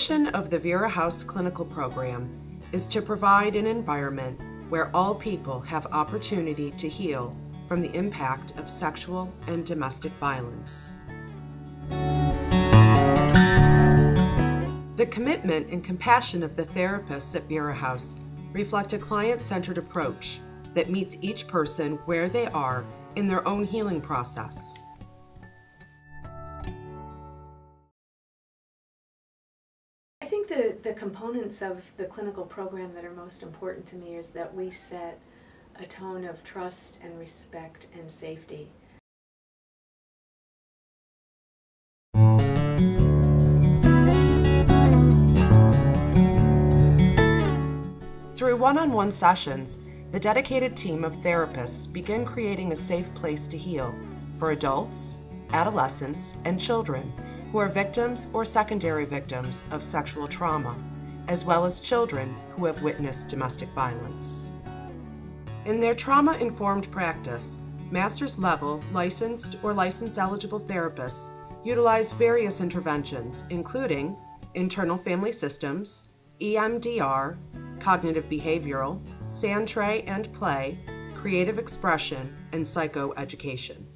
mission of the Vera House clinical program is to provide an environment where all people have opportunity to heal from the impact of sexual and domestic violence. The commitment and compassion of the therapists at Vera House reflect a client-centered approach that meets each person where they are in their own healing process. I think the components of the clinical program that are most important to me is that we set a tone of trust and respect and safety. Through one-on-one sessions, the dedicated team of therapists begin creating a safe place to heal for adults, adolescents, and children who are victims or secondary victims of sexual trauma, as well as children who have witnessed domestic violence. In their trauma-informed practice, master's level licensed or license-eligible therapists utilize various interventions, including internal family systems, EMDR, cognitive behavioral, sand tray and play, creative expression, and psychoeducation.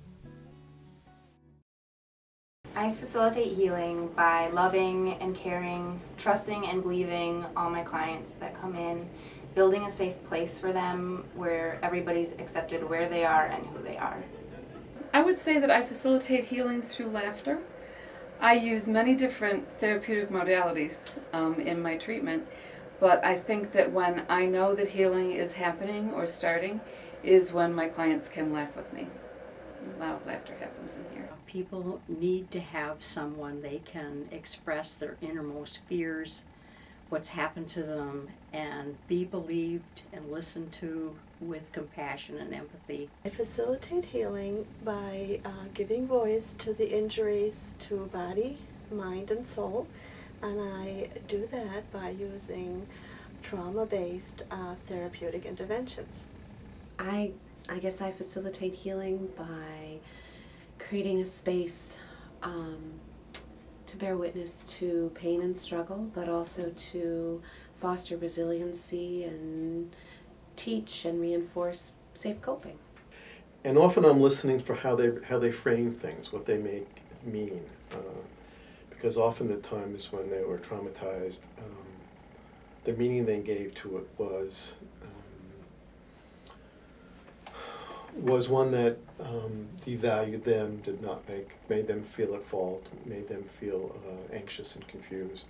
I facilitate healing by loving and caring, trusting and believing all my clients that come in, building a safe place for them where everybody's accepted where they are and who they are. I would say that I facilitate healing through laughter. I use many different therapeutic modalities in my treatment, but I think that when I know that healing is happening or starting is when my clients can laugh with me. A lot of laughter happens in here. People need to have someone they can express their innermost fears, what's happened to them, and be believed and listened to with compassion and empathy. I facilitate healing by giving voice to the injuries to body, mind, and soul, and I do that by using trauma-based therapeutic interventions. I guess I facilitate healing by creating a space to bear witness to pain and struggle, but also to foster resiliency and teach and reinforce safe coping. And often I'm listening for how they frame things, what they mean, because often the times when they were traumatized, the meaning they gave to it was one that devalued them, made them feel at fault, made them feel anxious and confused,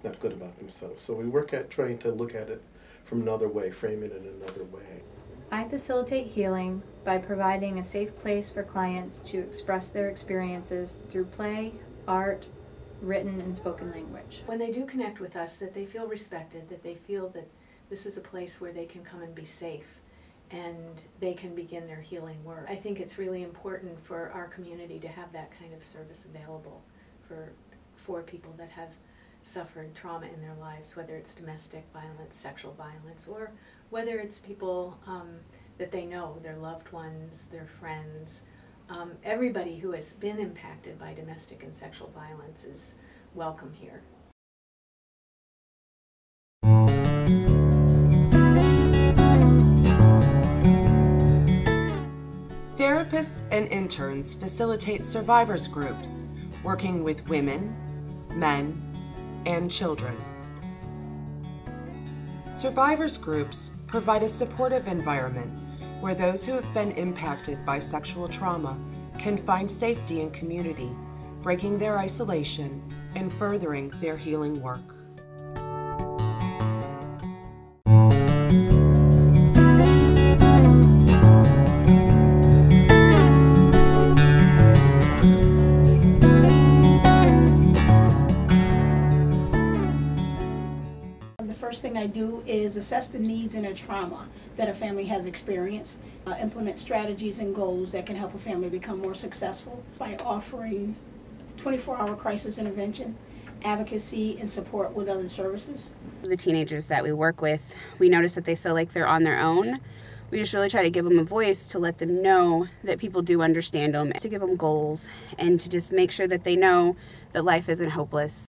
not good about themselves. So we work at trying to look at it from another way, frame it in another way. I facilitate healing by providing a safe place for clients to express their experiences through play, art, written and spoken language. When they do connect with us, that they feel respected, that they feel that this is a place where they can come and be safe and they can begin their healing work. I think it's really important for our community to have that kind of service available for people that have suffered trauma in their lives, whether it's domestic violence, sexual violence, or whether it's people that they know, their loved ones, their friends. Everybody who has been impacted by domestic and sexual violence is welcome here. Therapists and interns facilitate survivors groups, working with women, men, and children. Survivors groups provide a supportive environment where those who have been impacted by sexual trauma can find safety and community, breaking their isolation and furthering their healing work. The first thing I do is assess the needs and the trauma that a family has experienced, implement strategies and goals that can help a family become more successful by offering 24-hour crisis intervention, advocacy, and support with other services. The teenagers that we work with, we notice that they feel like they're on their own. We just really try to give them a voice to let them know that people do understand them, to give them goals, and to just make sure that they know that life isn't hopeless.